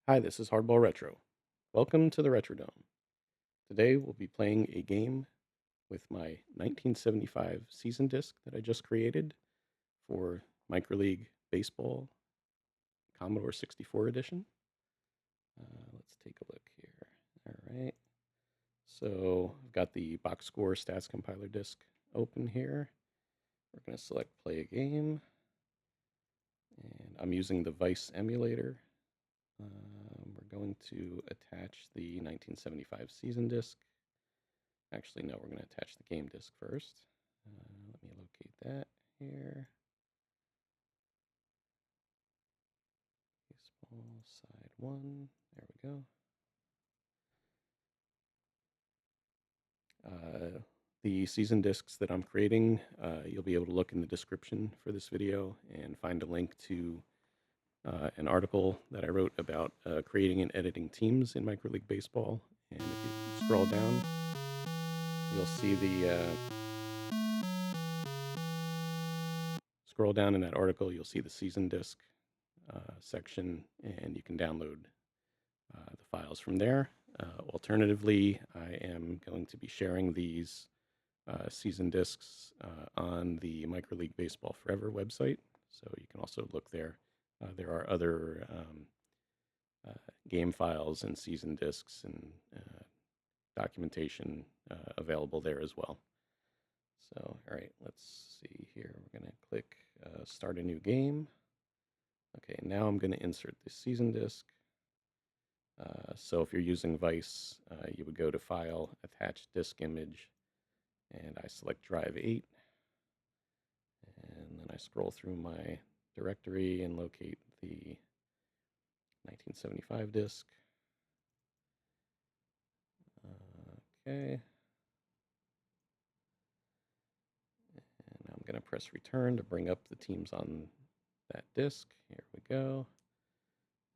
Hi, this is HardballRetro. Welcome to the Retrodome. Today we'll be playing a game with my 1975 season disc that I just created for MicroLeague Baseball Commodore 64 edition. Let's take a look here. All right. So I've got the box score stats compiler disc open here. We're going to select play a game. And I'm using the Vice emulator. We're going to attach the 1975 season disc. Actually, no, we're going to attach the game disc first. Let me locate that here. Baseball side 1. There we go. The season discs that I'm creating, you'll be able to look in the description for this video and find a link to an article that I wrote about creating and editing teams in MicroLeague Baseball. And if you scroll down, you'll see scroll down in that article, you'll see the season disc section, and you can download the files from there. Alternatively, I am going to be sharing these season discs on the MicroLeague Baseball Forever website, so you can also look there. There are other game files and season discs and documentation available there as well. So, all right, let's see here. We're going to click Start a New Game. Okay, now I'm going to insert the season disc. So if you're using Vice, you would go to File, Attach Disk Image, and I select Drive 8. And then I scroll through my directory and locate the 1975 disc. Okay. And now I'm going to press return to bring up the teams on that disc. Here we go.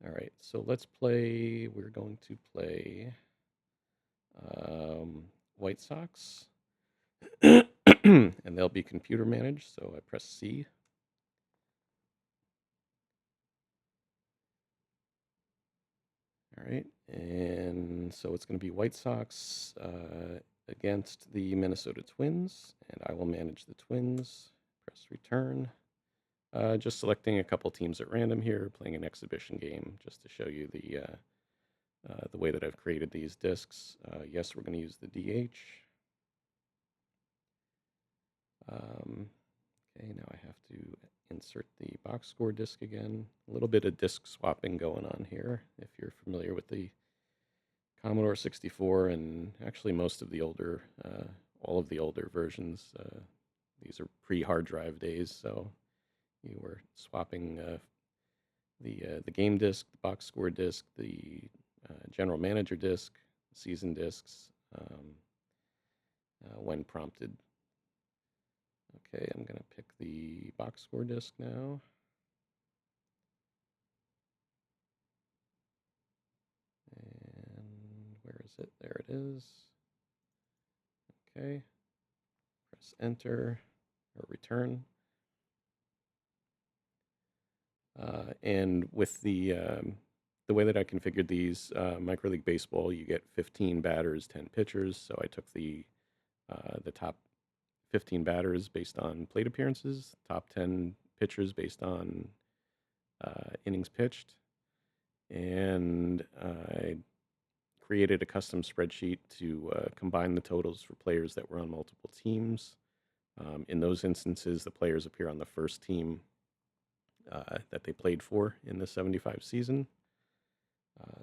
All right, so let's play. We're going to play White Sox. And they'll be computer managed, so I press C. All right, and so it's going to be White Sox against the Minnesota Twins, and I will manage the Twins. Press return. Just selecting a couple teams at random here, playing an exhibition game just to show you the way that I've created these discs. Yes, we're going to use the DH. Okay, now I have to insert the box score disc again. A little bit of disc swapping going on here, if you're familiar with the Commodore 64 and actually most of the older, all of the older versions. These are pre-hard drive days, so you were swapping the game disc, the box score disc, the general manager disc, season discs when prompted. Okay, I'm going to pick the box score disc now. And where is it? There it is. Okay. Press enter or return. And with the way that I configured these, MicroLeague Baseball, you get 15 batters, 10 pitchers. So I took the top 15 batters based on plate appearances, top 10 pitchers based on innings pitched, and I created a custom spreadsheet to combine the totals for players that were on multiple teams. In those instances, the players appear on the first team that they played for in the 75 season.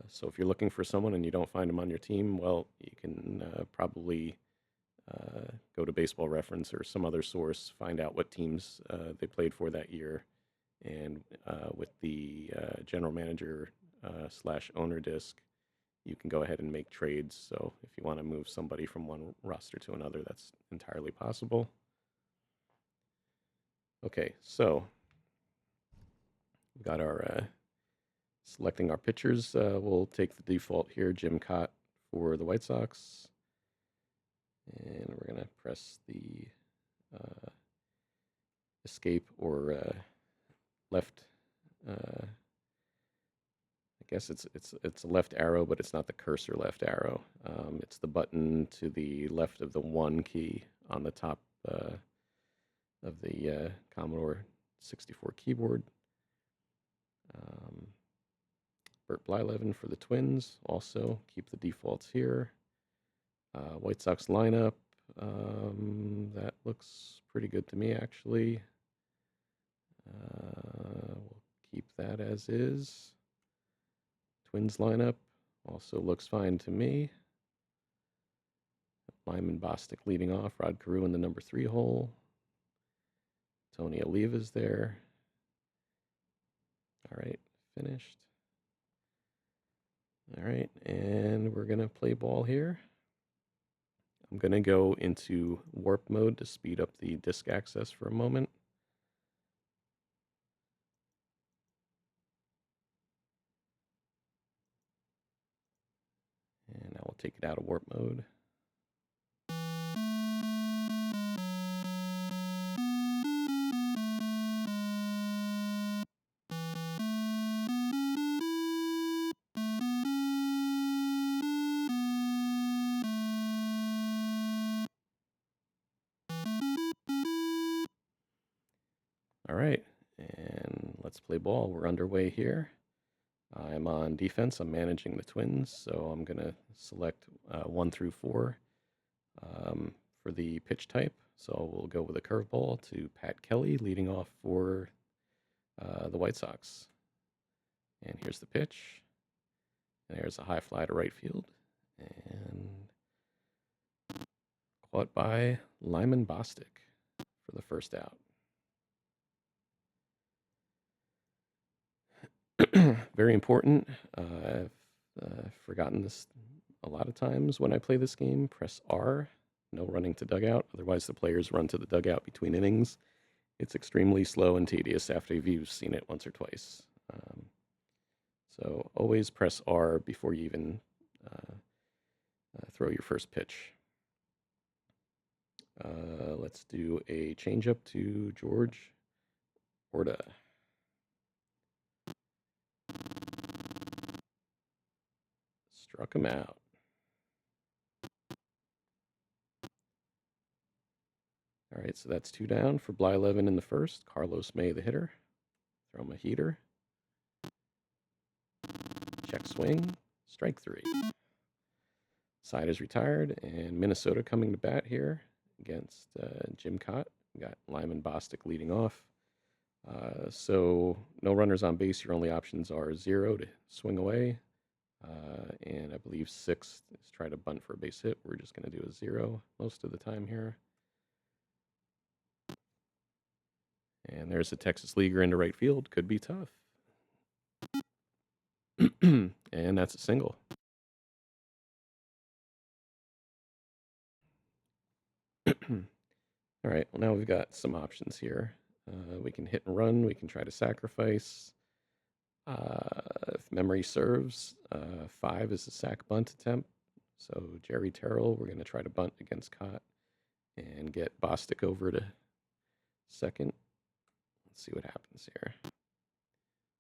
So if you're looking for someone and you don't find them on your team, well, you can probably go to Baseball Reference or some other source, find out what teams they played for that year, and with the general manager / owner disc, you can go ahead and make trades. So if you want to move somebody from one roster to another, that's entirely possible. Okay, so we've got our selecting our pitchers. We'll take the default here, Jim Cott for the White Sox. And we're going to press the escape or left. I guess it's a left arrow, but it's not the cursor left arrow. It's the button to the left of the 1 key on the top of the Commodore 64 keyboard. Bert Blyleven for the Twins. Also, keep the defaults here. White Sox lineup. That looks pretty good to me, actually. We'll keep that as is. Twins lineup also looks fine to me. Lyman Bostic leading off. Rod Carew in the number 3 hole. Tony Oliva's there. All right, finished. All right, and we're going to play ball here. I'm going to go into warp mode to speed up the disk access for a moment. And I will take it out of warp mode. All right, and let's play ball. We're underway here. I'm on defense. I'm managing the Twins, so I'm going to select 1 through 4 for the pitch type. So we'll go with a curveball to Pat Kelly, leading off for the White Sox. And here's the pitch. And there's a high fly to right field. And caught by Lyman Bostic for the first out. Very important. I've forgotten this a lot of times when I play this game. Press R. No running to dugout. Otherwise, the players run to the dugout between innings. It's extremely slow and tedious after you've seen it once or twice. So always press R before you even throw your first pitch. Let's do a changeup to George Orta. Struck him out. All right, so that's 2 down for Blyleven in the first. Carlos May, the hitter. Throw him a heater. Check swing. Strike 3. Side is retired, and Minnesota coming to bat here against Jim Cott. We got Lyman Bostic leading off. So no runners on base. Your only options are 0 to swing away, and I believe 6 is try to bunt for a base hit. We're just going to do a 0 most of the time here. And there's a Texas leaguer into right field. Could be tough. And that's a single. All right, well, now we've got some options here. We can hit and run. We can try to sacrifice. If memory serves, 5 is a sac bunt attempt. So Jerry Terrell, we're going to try to bunt against Cott and get Bostic over to second. Let's see what happens here.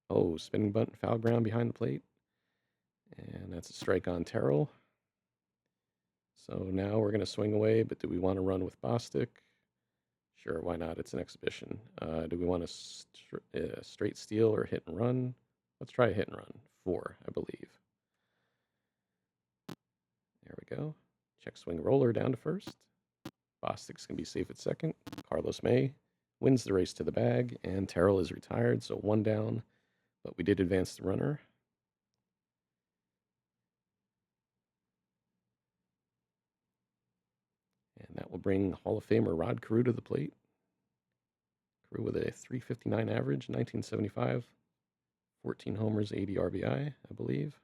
Oh, spinning bunt, foul ground behind the plate. And that's a strike on Terrell. So now we're going to swing away, but do we want to run with Bostic? Sure, why not? It's an exhibition. Do we want a straight steal or hit and run? Let's try a hit and run. 4, I believe. There we go. Check swing roller down to first. Bostic's going to be safe at second. Carlos May wins the race to the bag, and Terrell is retired, so 1 down. But we did advance the runner. And that will bring Hall of Famer Rod Carew to the plate. Carew with a .359 average, 1975. 14 homers, 80 RBI, I believe.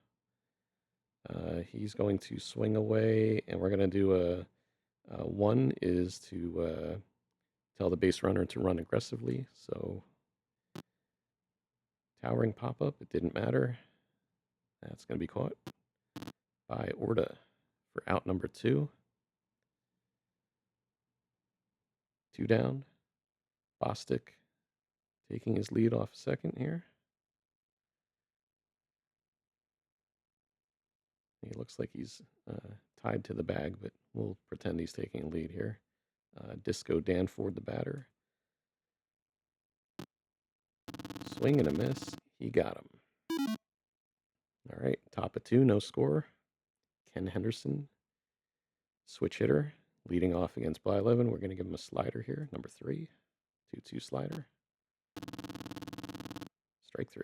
He's going to swing away, and we're going to do a 1 is to tell the base runner to run aggressively. So towering pop-up, it didn't matter. That's going to be caught by Orta for out number 2. 2 down. Bostic taking his lead off second here. He looks like he's tied to the bag, but we'll pretend he's taking a lead here. Disco Danford, the batter. Swing and a miss. He got him. All right, top of 2, no score. Ken Henderson, switch hitter, leading off against Blyleven. We're going to give him a slider here, number 3. 2-2 slider. Strike 3.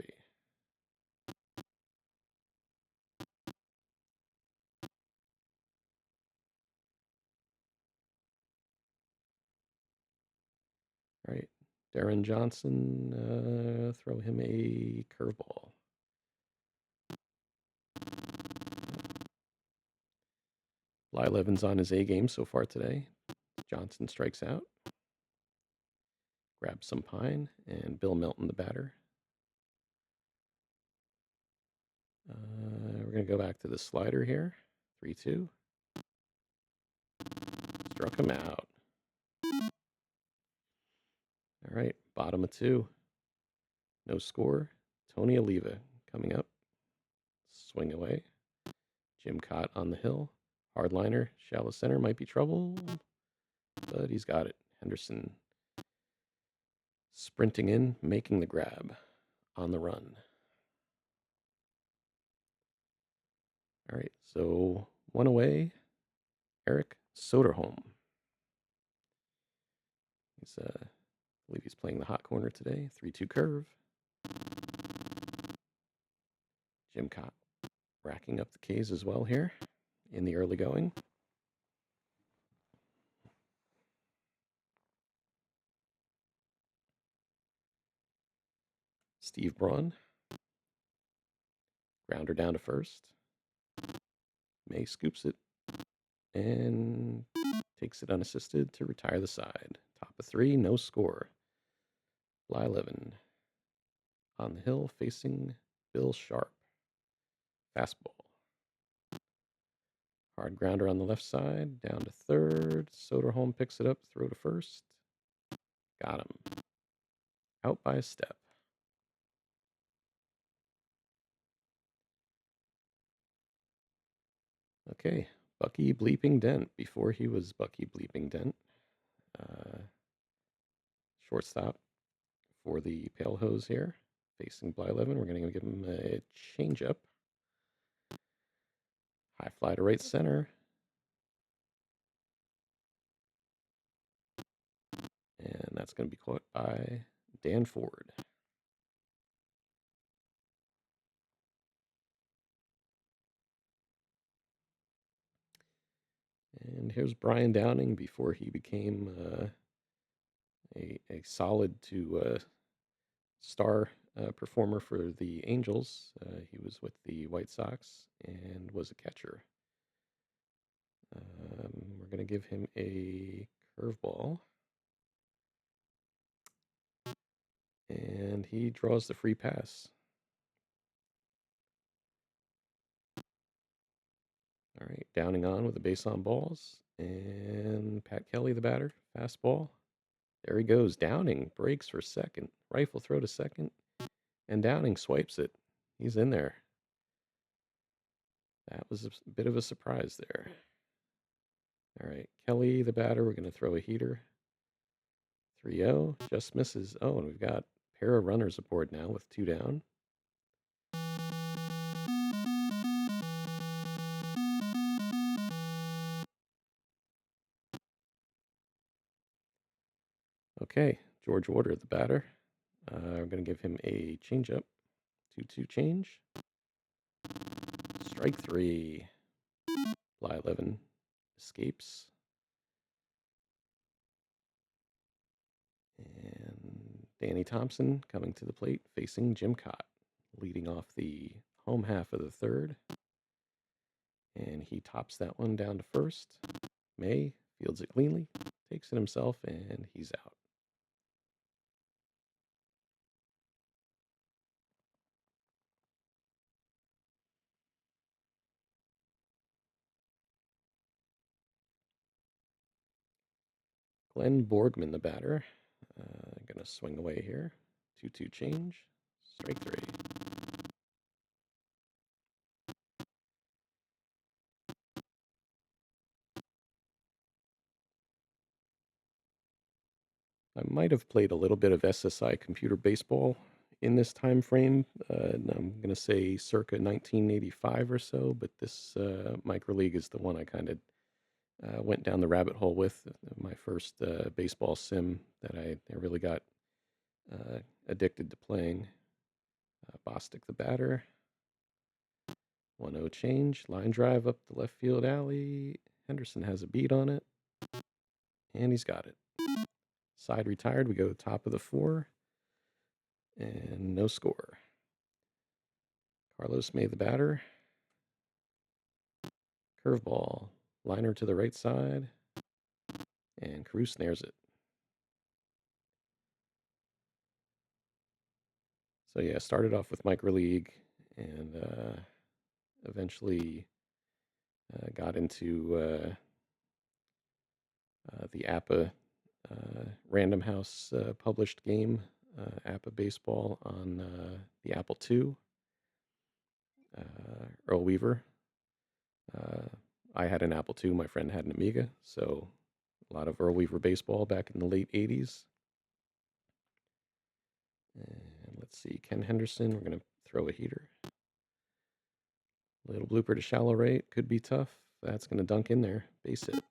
All right, Darren Johnson, throw him a curveball. Blyleven's on his A game so far today. Johnson strikes out. Grabs some pine, and Bill Melton, the batter. We're going to go back to the slider here. 3-2. Struck him out. All right, bottom of 2. No score. Tony Oliva coming up. Swing away. Jim Cott on the hill. Hardliner, shallow center, might be trouble, but he's got it. Henderson sprinting in, making the grab on the run. All right, so 1 away. Eric Soderholm. I believe he's playing the hot corner today. 3-2 curve. Jim Cott racking up the Ks as well here in the early going. Steve Braun. Grounder down to first. May scoops it and takes it unassisted to retire the side. Top of 3, no score. Blyleven on the hill facing Bill Sharp. Fastball. Hard grounder on the left side, down to third. Soderholm picks it up, throw to first. Got him. Out by a step. Okay, Bucky Bleeping Dent before he was Bucky Bleeping Dent. Shortstop for the Pale Hose here, facing Blyleven. We're going to give him a changeup. High fly to right center. And that's going to be caught by Dan Ford. And here's Brian Downing before he became a solid to star performer for the Angels. He was with the White Sox and was a catcher. We're going to give him a curveball. And he draws the free pass. All right, Downing on with a base on balls. And Pat Kelly, the batter, fastball. There he goes. Downing breaks for second. Rifle throw to second. And Downing swipes it. He's in there. That was a bit of a surprise there. All right, Kelly, the batter, we're going to throw a heater. 3-0, just misses. Oh, and we've got a pair of runners aboard now with 2 down. Okay, George Warder, the batter. We're going to give him a changeup. 2-2 change. Strike 3. Blyleven escapes. And Danny Thompson coming to the plate, facing Jim Cott, leading off the home half of the third. And he tops that one down to first. May fields it cleanly, takes it himself, and he's out. Glenn Borgman, the batter. Going to swing away here. 2-2 change. Strike 3. might have played a little bit of SSI computer baseball in this time frame. I'm going to say circa 1985 or so, but this MicroLeague is the one I kind of went down the rabbit hole with. My first baseball sim that I really got addicted to playing. Bostic the batter. 1-0 change. Line drive up the left field alley. Henderson has a beat on it. And he's got it. Side retired. We go top of the 4. And no score. Carlos made the batter. Curveball. Liner to the right side. And Carew snares it. So yeah, started off with MicroLeague and eventually got into the APA Random House published game, APA Baseball on the Apple II. Earl Weaver. I had an Apple II. My friend had an Amiga, so a lot of Earl Weaver baseball back in the late 80s. And let's see, Ken Henderson. We're going to throw a heater. Little blooper to shallow right. Could be tough. That's going to dunk in there. Base hit.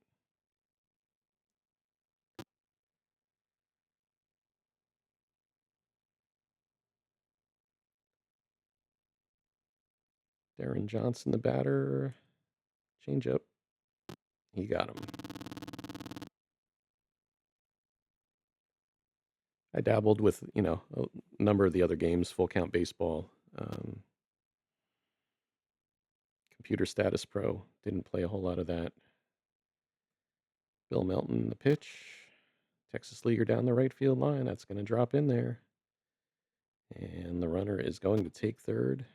Darren Johnson, the batter. Change up. He got him. I dabbled with, a number of the other games, full count baseball, computer status pro. Didn't play a whole lot of that. Bill Melton, the pitch. Texas Leaguer down the right field line. That's going to drop in there. And the runner is going to take third.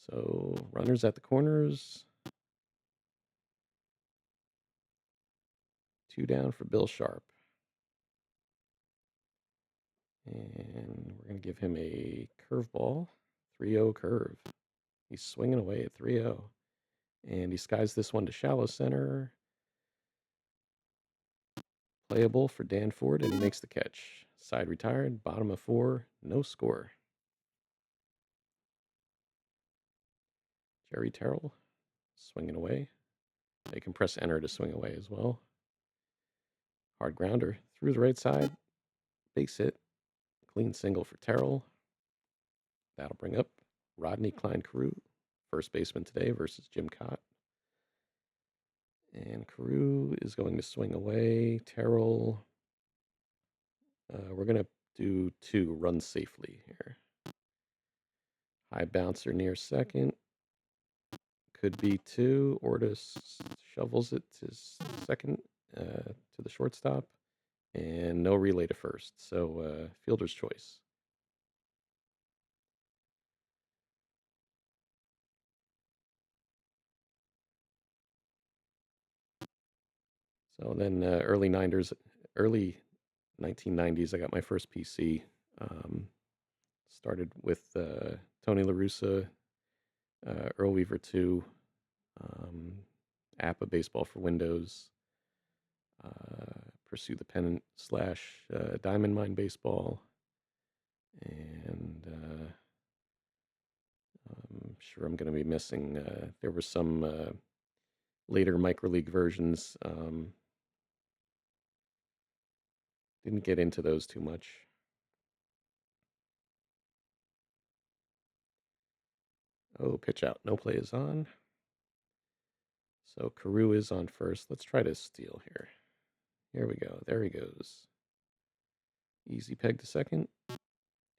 So runners at the corners. 2 down for Bill Sharp. And we're going to give him a curveball. 3-0 curve. He's swinging away at 3-0. And he skies this one to shallow center. Playable for Dan Ford, and he makes the catch. Side retired, bottom of 4, no score. Jerry Terrell swinging away. They can press enter to swing away as well. Hard grounder through the right side. Base hit. Clean single for Terrell. That'll bring up Rodney Klein Carew, first baseman today versus Jim Cott. And Carew is going to swing away. Terrell. We're going to do 2 runs safely here. High bouncer near second. Could be 2. Ortis shovels it to second to the shortstop. And no relay to first. So fielder's choice. So then early 1990s, I got my first PC. Started with Tony La Russa, Earl Weaver 2, APA Baseball for Windows, Pursue the Pennant / Diamond Mine Baseball, and I'm sure I'm going to be missing. There were some later MicroLeague versions. Didn't get into those too much. Oh, pitch out. No play is on. So Carew is on first. Let's try to steal here. Here we go. There he goes. Easy peg to second.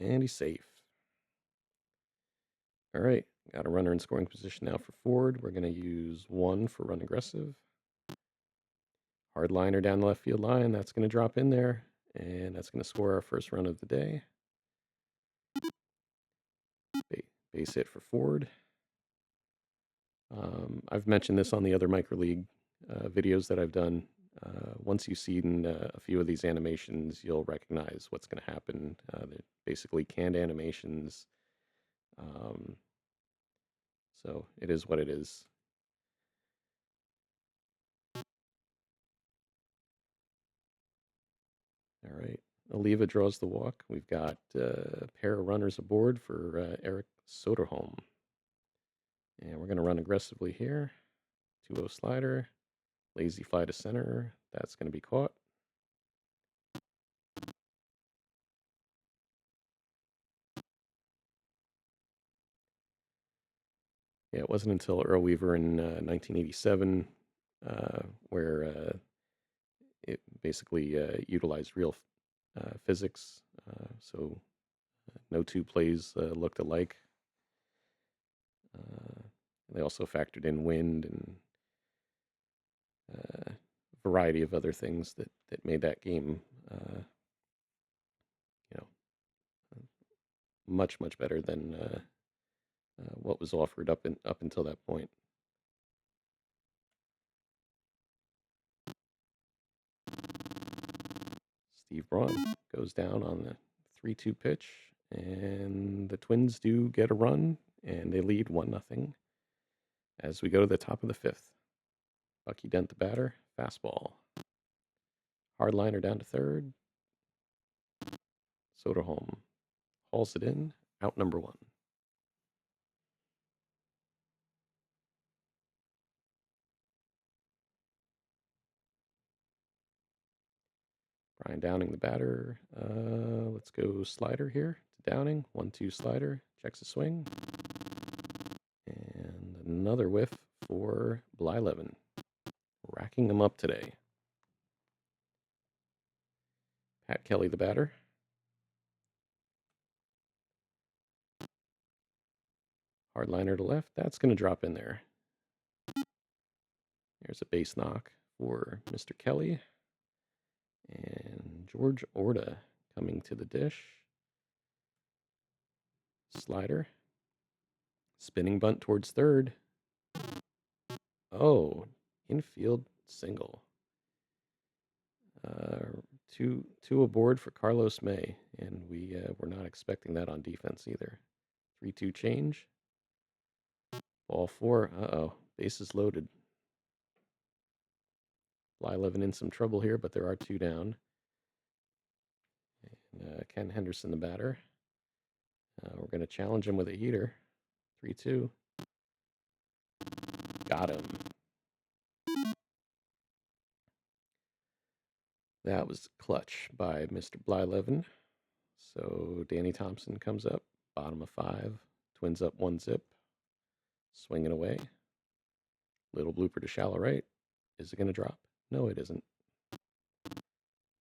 And he's safe. All right. Got a runner in scoring position now for Ford. We're going to use 1 for run aggressive. Hard liner down the left field line. That's going to drop in there. And that's going to score our first run of the day. Base hit for Ford. I've mentioned this on the other MicroLeague videos that I've done. Once you've seen a few of these animations, you'll recognize what's going to happen. They're basically canned animations. So it is what it is. All right. Oliva draws the walk. We've got a pair of runners aboard for Eric Soderholm. And we're going to run aggressively here. 2-0 slider. Lazy fly to center. That's going to be caught. Yeah, it wasn't until Earl Weaver in 1987 where it basically utilized real physics. So no two plays looked alike. They also factored in wind and a variety of other things that made that game, you know, much better than what was offered up until that point. Steve Braun goes down on the 3-2 pitch, and the Twins do get a run, and they lead 1-0 as we go to the top of the fifth. Bucky Dent, the batter, fastball. Hard liner down to third. Soderholm hauls it in, out number 1. Brian Downing, the batter. Let's go slider here to Downing. 1-2 slider. Checks a swing. And another whiff for Blyleven. Racking them up today. Pat Kelly, the batter. Hard liner to left. That's going to drop in there. There's a base knock for Mr. Kelly. And George Orta coming to the dish. Slider. Spinning bunt towards third. Oh, infield single. Two aboard for Carlos May, and we were not expecting that on defense either. 3-2 change. Ball 4. Uh-oh. Bases loaded. Blyleven in some trouble here, but there are 2 down. And, Ken Henderson, the batter. We're going to challenge him with a heater. 3-2. Got him. That was clutch by Mr. Blyleven. So Danny Thompson comes up, bottom of 5. Twins up 1-0. Swinging away. Little blooper to shallow right. Is it going to drop? No, it isn't.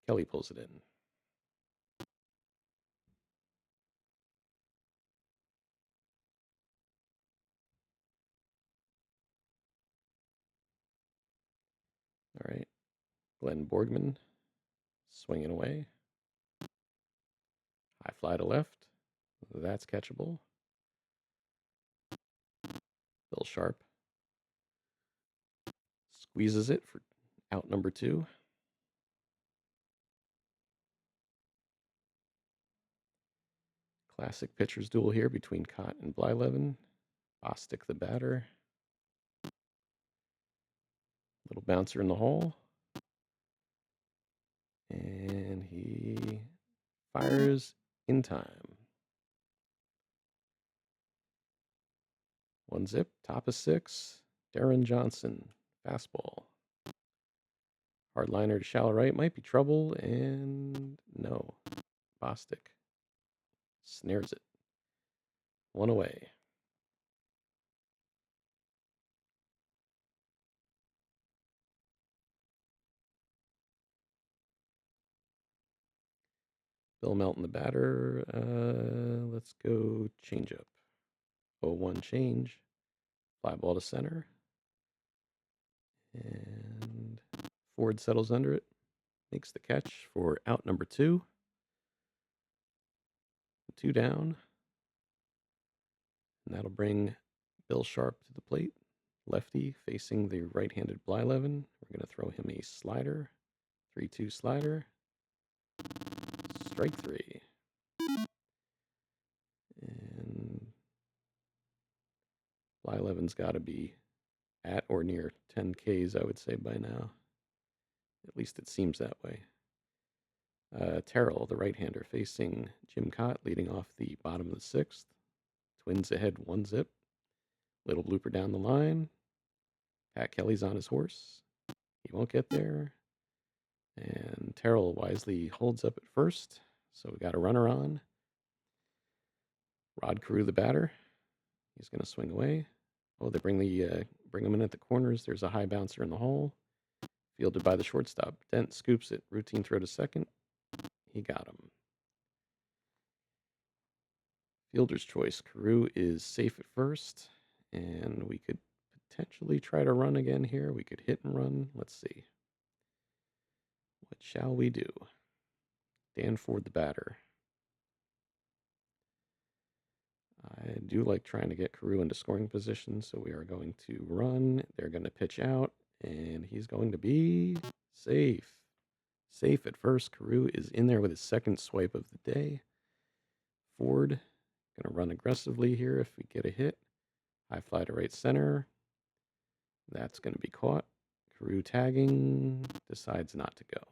Kelly pulls it in. All right. Glenn Borgman swinging away. High fly to left. That's catchable. Bill Sharp squeezes it for out number 2. Classic pitcher's duel here between Cott and Blyleven. Bostic, the batter. Little bouncer in the hole. And he fires in time. 1-0, top of 6. Darren Johnson, fastball. Hard liner to shallow right, might be trouble, and no. Bostic snares it. 1 away. Bill Melton, the batter. Let's go change up. 0-1 change. Fly ball to center. And Ford settles under it. Makes the catch for out number 2. 2 down. And that'll bring Bill Sharp to the plate. Lefty facing the right-handed Blyleven. We're going to throw him a slider. 3-2 slider. Strike 3. And Blyleven's got to be at or near 10 Ks, I would say, by now. At least it seems that way. Terrell, the right-hander, facing Jim Cott, leading off the bottom of the sixth. Twins ahead 1-zip. Little blooper down the line. Pat Kelly's on his horse. He won't get there. And Terrell wisely holds up at first. So we got a runner on. Rod Carew, the batter. He's going to swing away. Oh, they bring him in at the corners. There's a high bouncer in the hole. Fielded by the shortstop. Dent scoops it. Routine throw to second. He got him. Fielder's choice. Carew is safe at first. And we could potentially try to run again here. We could hit and run. Let's see. What shall we do? Dan Ford, the batter. I do like trying to get Carew into scoring position, so we are going to run. They're going to pitch out, and he's going to be safe. Safe at first. Carew is in there with his second swipe of the day. Ford going to run aggressively here if we get a hit. High fly to right center. That's going to be caught. Carew tagging. Decides not to go.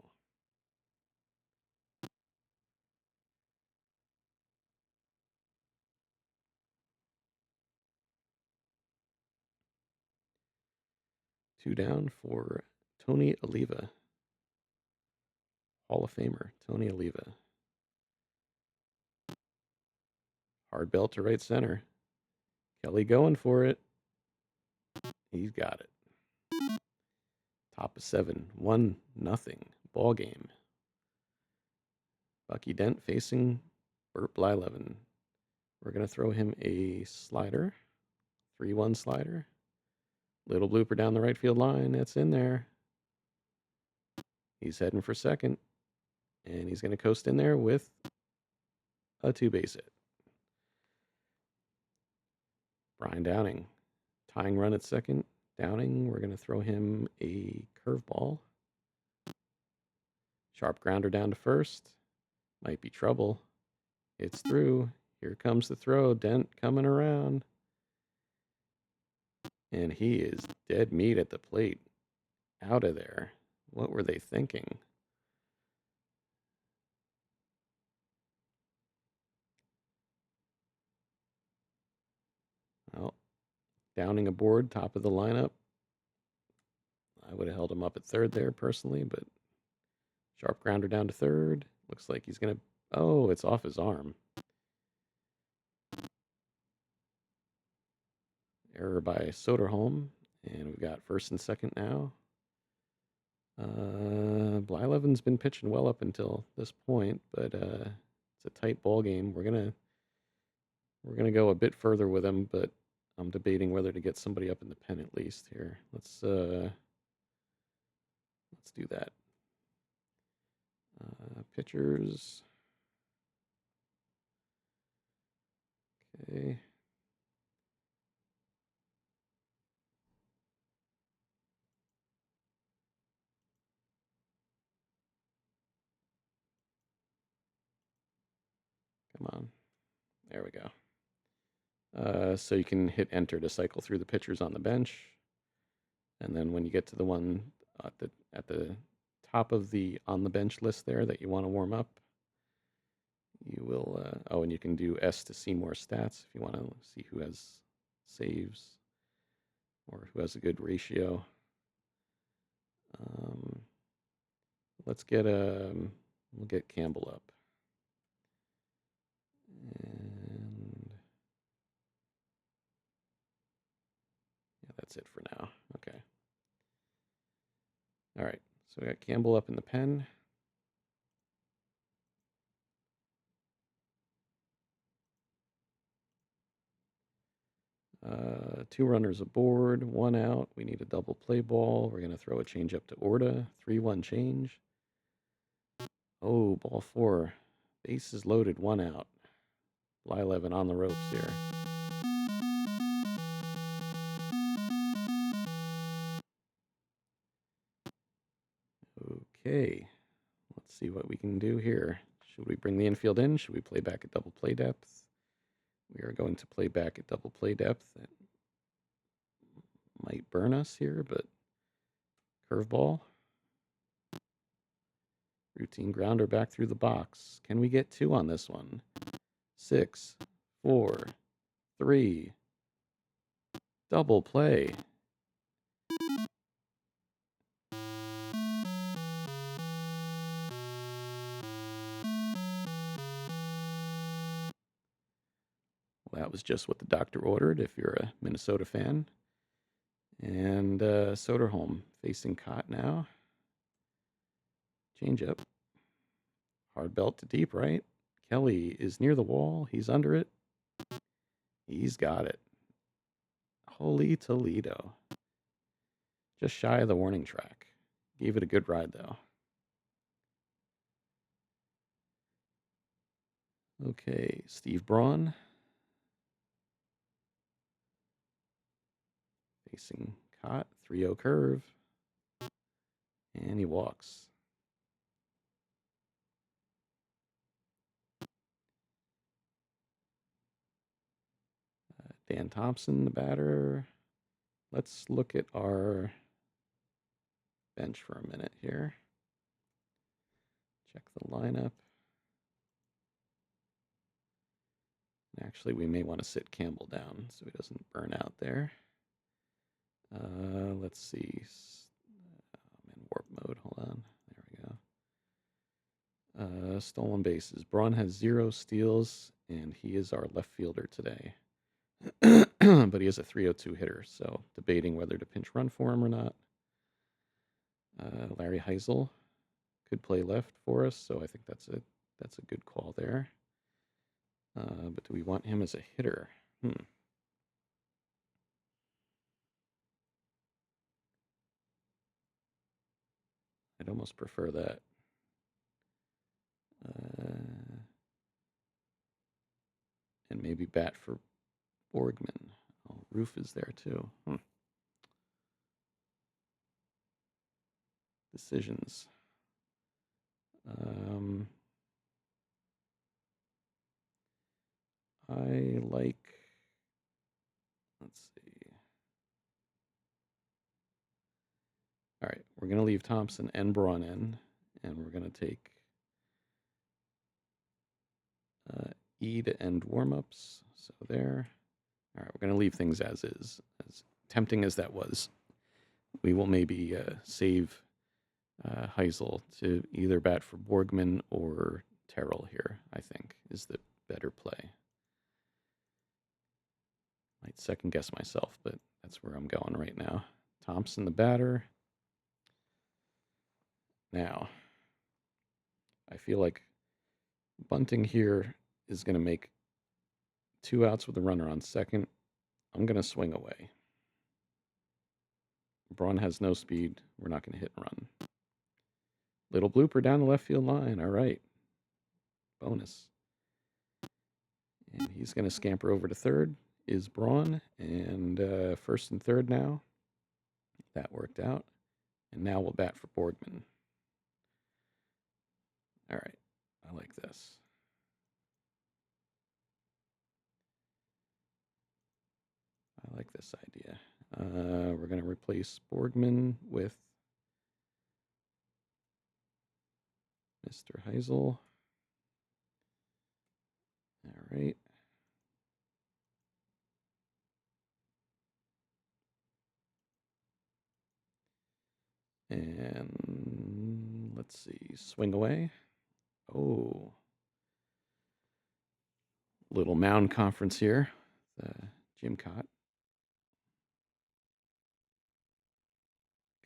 Two down for Tony Oliva. Hall of Famer, Tony Oliva. Hard belt to right center. Kelly going for it. He's got it. Top of 7, 1-0 ball game. Bucky Dent facing Burt Blyleven. We're going to throw him a slider, 3-1 slider. Little blooper down the right field line. That's in there. He's heading for second, and he's going to coast in there with a two-base hit. Brian Downing, tying run at second. Downing, we're going to throw him a curveball. Sharp grounder down to first. Might be trouble. It's through. Here comes the throw. Dent coming around. And he is dead meat at the plate. Out of there. What were they thinking? Well, Downing aboard, top of the lineup. I would have held him up at third there personally, but sharp grounder down to third. Looks like he's going to... Oh, it's off his arm. Error by Soderholm. And we've got first and second now. Blyleven's been pitching well up until this point, but it's a tight ball game. We're gonna go a bit further with him, but I'm debating whether to get somebody up in the pen at least here. Let's do that. Pitchers. Okay. Come on. There we go. So you can hit enter to cycle through the pitchers on the bench. And then when you get to the one at the top of the on the bench list there that you want to warm up, you will, and you can do S to see more stats if you want to see who has saves or who has a good ratio. Let's get we'll get Campbell up. And yeah, that's it for now. Okay. All right. So we got Campbell up in the pen. Two runners aboard, one out. We need a double play ball. We're going to throw a change up to Orta. 3-1 change. Oh, ball 4. Bases loaded, one out. Blyleven on the ropes here. Okay. Let's see what we can do here. Should we bring the infield in? Should we play back at double play depth? We are going to play back at double play depth. That might burn us here, but curveball. Routine grounder back through the box. Can we get 2 on this one? 6, 4, 3. Double play. Well, that was just what the doctor ordered if you're a Minnesota fan. And Soderholm facing Cott now. Change up. Hard belt to deep right. Kelly is near the wall. He's under it. He's got it. Holy Toledo. Just shy of the warning track. Gave it a good ride, though. Okay, Steve Braun. Facing Cott. 3-0 curve. And he walks. Dan Thompson, the batter. Let's look at our bench for a minute here. Check the lineup. Actually, we may want to sit Campbell down so he doesn't burn out there. Let's see. I'm in warp mode. Hold on. There we go. Stolen bases. Braun has 0 steals, and he is our left fielder today. But he is a 302 hitter, so debating whether to pinch run for him or not. Larry Heisel could play left for us, so I think that's a good call there. But do we want him as a hitter? I'd almost prefer that. And maybe bat for Borgman. Oh, Roof is there too. Decisions. I like, let's see. All right, we're going to leave Thompson and Braun in, and we're going to take E to end warm-ups. So there. All right, we're going to leave things as is. As tempting as that was, we will maybe save Heisel to either bat for Borgman or Terrell here, I think, is the better play. Might second guess myself, but that's where I'm going right now. Thompson, the batter. Now, I feel like bunting here is going to make 2 outs with a runner on second. I'm going to swing away. Braun has no speed. We're not going to hit and run. Little blooper down the left field line. All right. Bonus. And he's going to scamper over to third. Is Braun. And first and third now. That worked out. And now we'll bat for Borgman. All right. I like this. I like this idea. We're going to replace Borgman with Mr. Heisel. All right. And let's see. Swing away. Oh. Little mound conference here. Jim Cott.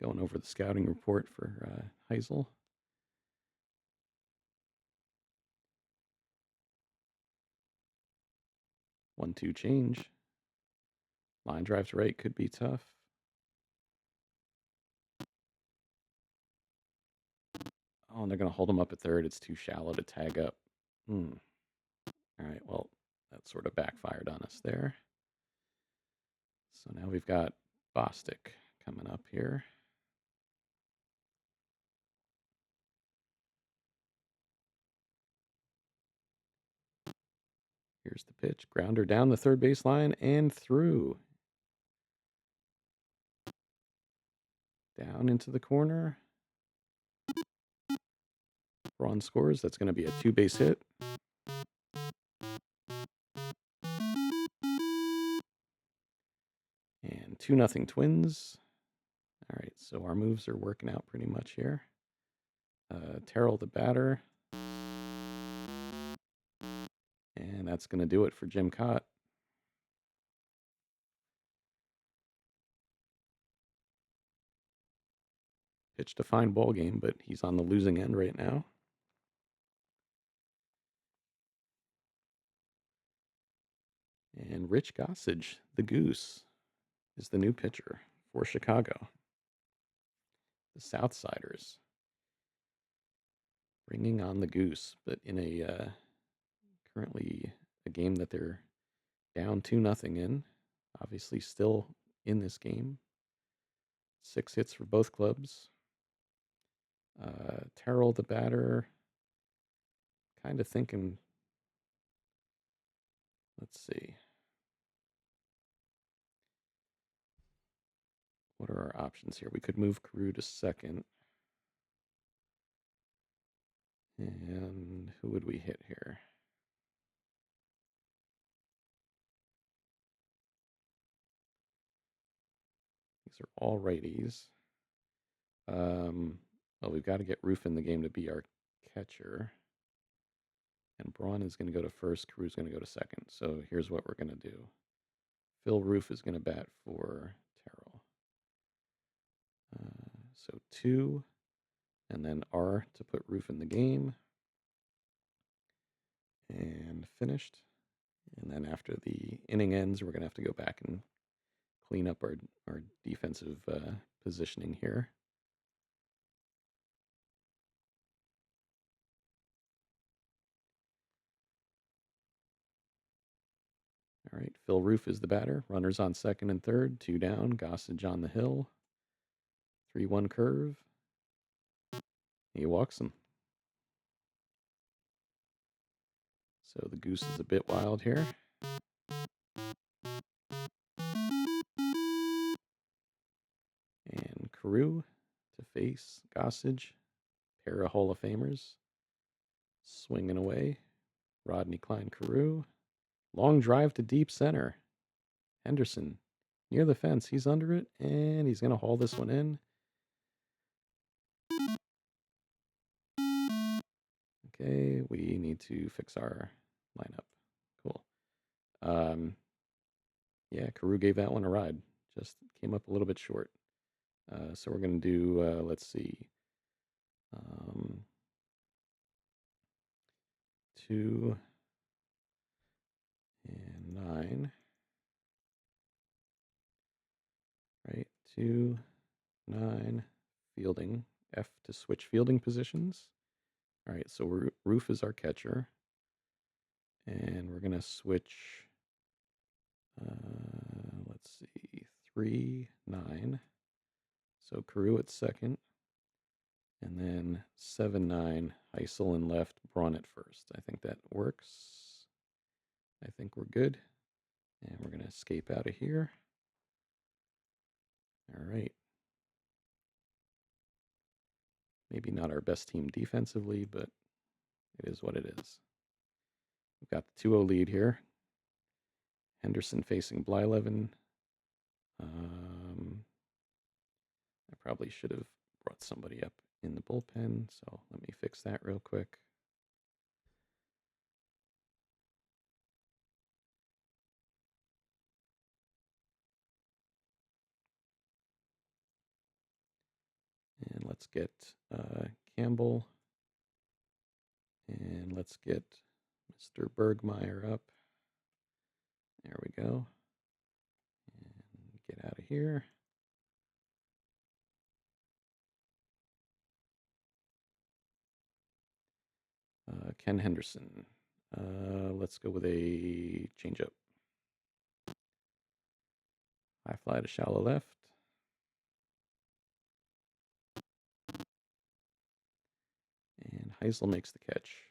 Going over the scouting report for Heisel. 1-2 change. Line drive to right could be tough. Oh, and they're going to hold him up at third. It's too shallow to tag up. All right, well, that sort of backfired on us there. So now we've got Bostic coming up here. Here's the pitch. Grounder down the third baseline and through. Down into the corner. Braun scores. That's going to be a 2-base hit. And 2-0 Twins. All right, so our moves are working out pretty much here. Terrell the batter. And that's going to do it for Jim Cott. Pitched a fine ball game, but he's on the losing end right now. And Rich Gossage, the Goose, is the new pitcher for Chicago. The Southsiders bringing on the Goose, but in a currently a game that they're down 2-0 in. Obviously still in this game. 6 hits for both clubs. Terrell the batter, kind of thinking, let's see. What are our options here? We could move Carew to second. And who would we hit here? These are all righties. Well, we've got to get Roof in the game to be our catcher. And Braun is going to go to first. Carew's going to go to second. So here's what we're going to do. Phil Roof is going to bat for Terrell. So 2, and then R to put Roof in the game. And finished. And then after the inning ends, we're going to have to go back and clean up our defensive positioning here. All right, Phil Roof is the batter. Runners on second and third, 2 down. Gossage on the hill. 3-1 curve. He walks him. So the Goose is a bit wild here. And Carew to face Gossage. Pair of Hall of Famers. Swinging away. Rodney Klein Carew. Long drive to deep center. Henderson near the fence. He's under it, and he's going to haul this one in. Okay, we need to fix our lineup. Cool. Yeah, Carew gave that one a ride. Just came up a little bit short. So we're going to do, let's see, 2 and 9. Right, 2, 9, fielding. F to switch fielding positions. All right, so Roof is our catcher. And we're going to switch, let's see, 3, 9. So Carew at second. And then 7, 9, Heisel in left, Braun at first. I think that works. I think we're good. And we're going to escape out of here. All right. Maybe not our best team defensively, but it is what it is. We've got the 2-0 lead here. Henderson facing Blyleven. I probably should have brought somebody up in the bullpen, so let me fix that real quick. And let's get Campbell. And let's get Mr. Bergmeyer up. There we go. And get out of here. Ken Henderson. Let's go with a changeup. High fly to shallow left. And Heisel makes the catch.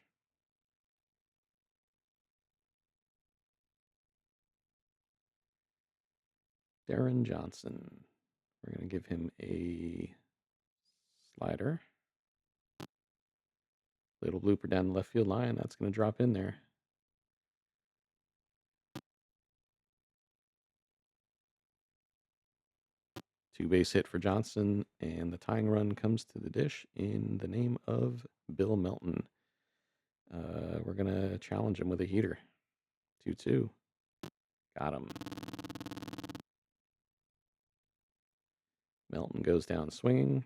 Darren Johnson. We're going to give him a slider. Little blooper down the left field line. That's going to drop in there. Two-base hit for Johnson, and the tying run comes to the dish in the name of Bill Melton. We're going to challenge him with a heater. 2-2. Got him. Melton goes down swinging.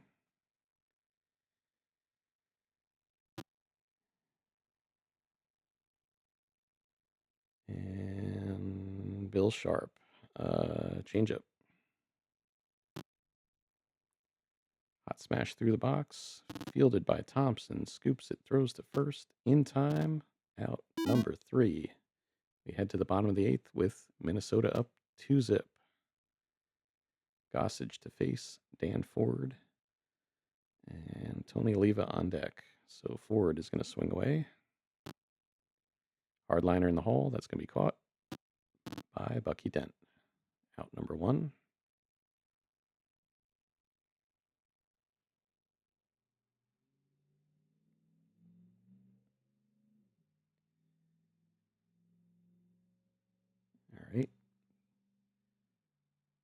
And Bill Sharp. Changeup. Hot smash through the box. Fielded by Thompson. Scoops it, throws to first. In time. Out number 3. We head to the bottom of the 8th with Minnesota up 2-zip. Gossage to face Dan Ford. And Tony Oliva on deck. So Ford is going to swing away. Hardliner in the hole. That's going to be caught by Bucky Dent. Out number 1. All right.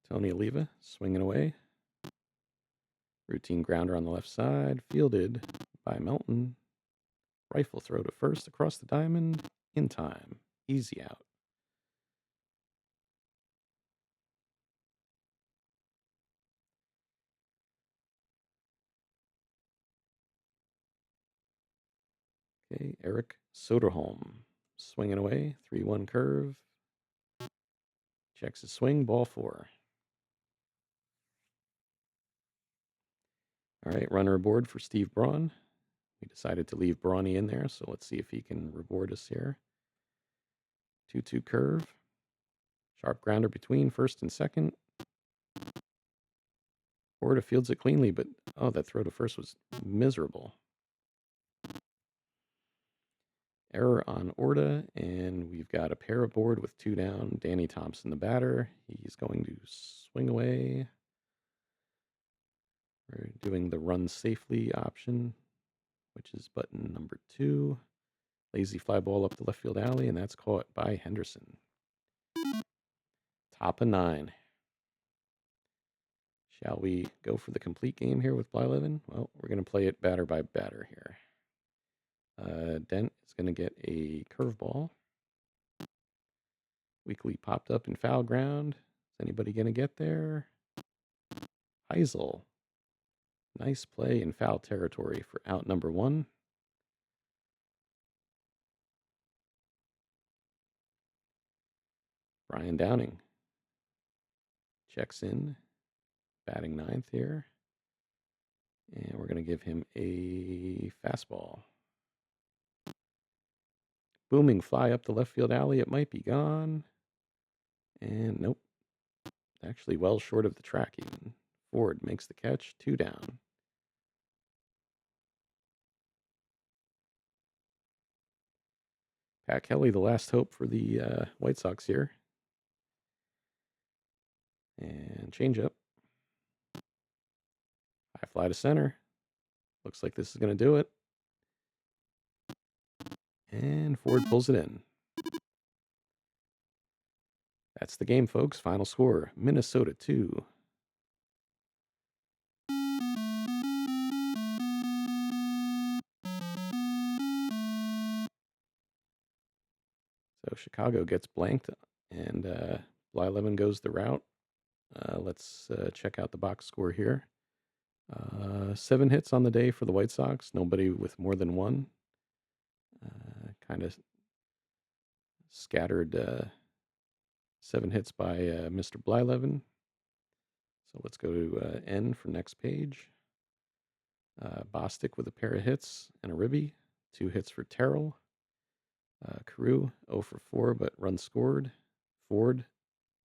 Tony Oliva swinging away. Routine grounder on the left side. Fielded by Melton. Rifle throw to first across the diamond. In time. Easy out. Okay, Eric Soderholm swinging away. 3-1 curve. Checks his swing. Ball 4. All right, runner aboard for Steve Braun. We decided to leave Brawny in there, so let's see if he can reward us here. 2-2 curve. Sharp grounder between first and second. Orta fields it cleanly, but that throw to first was miserable. Error on Orta, and we've got a pair aboard with 2 down. Danny Thompson, the batter. He's going to swing away. We're doing the run safely option, which is button number 2. Lazy fly ball up the left field alley, and that's caught by Henderson. Top of 9. Shall we go for the complete game here with Blyleven? Well, we're going to play it batter by batter here. Dent is going to get a curveball. Weekly popped up in foul ground. Is anybody going to get there? Heisel. Nice play in foul territory for out number 1. Brian Downing checks in, batting 9th here. And we're going to give him a fastball. Booming fly up the left field alley. It might be gone. And nope. Actually well short of the track even. Ford makes the catch. 2 down. Pat Kelly, the last hope for the White Sox here. And changeup. High fly to center. Looks like this is going to do it. And Ford pulls it in. That's the game, folks. Final score, Minnesota 2. So Chicago gets blanked, and Blyleven goes the route. Let's check out the box score here. 7 hits on the day for the White Sox. Nobody with more than 1. Kind of scattered 7 hits by Mr. Blyleven. So let's go to N for next page. Bostic with a pair of hits and a ribby. 2 hits for Terrell. Carew, 0 for 4, but run scored. Ford,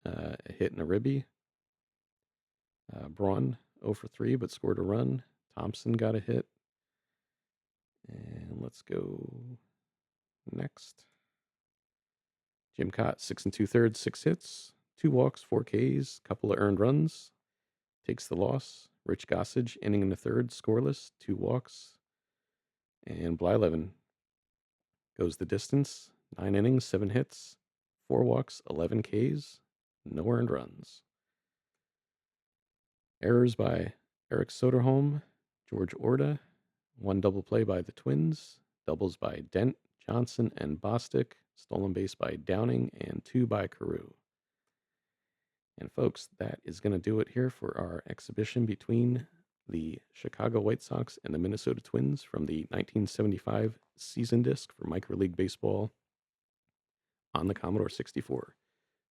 a hit and a ribby. Braun, 0 for 3, but scored a run. Thompson got a hit. And let's go next. Jim Cott, 6 2/3, 6 hits, 2 walks, 4 Ks, couple of earned runs. Takes the loss. Rich Gossage, inning in the 3rd, scoreless, 2 walks. And Blyleven, Goes the distance, 9 innings, 7 hits, 4 walks, 11 Ks, no earned runs. Errors by Eric Soderholm, George Orda, 1 double play by the Twins, doubles by Dent, Johnson, and Bostic, stolen base by Downing, and 2 by Carew. And folks, that is going to do it here for our exhibition between the Chicago White Sox and the Minnesota Twins from the 1975 season disc for MicroLeague Baseball on the Commodore 64.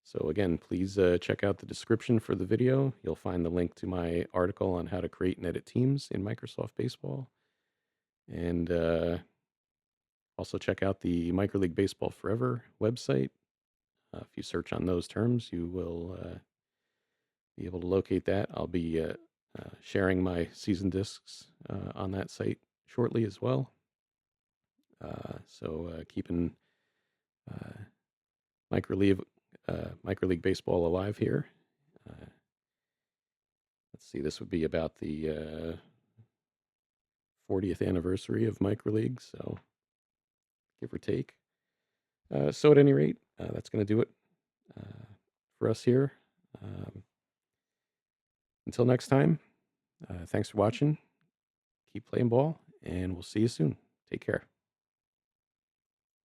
So again, please check out the description for the video. You'll find the link to my article on how to create and edit teams in Microsoft Baseball. And also check out the MicroLeague Baseball Forever website. If you search on those terms, you will be able to locate that. I'll be sharing my season discs on that site shortly as well. So keeping MicroLeague Baseball alive here. Let's see, this would be about the 40th anniversary of MicroLeague, so give or take. So at any rate, that's going to do it for us here. Until next time, thanks for watching. Keep playing ball, and we'll see you soon. Take care.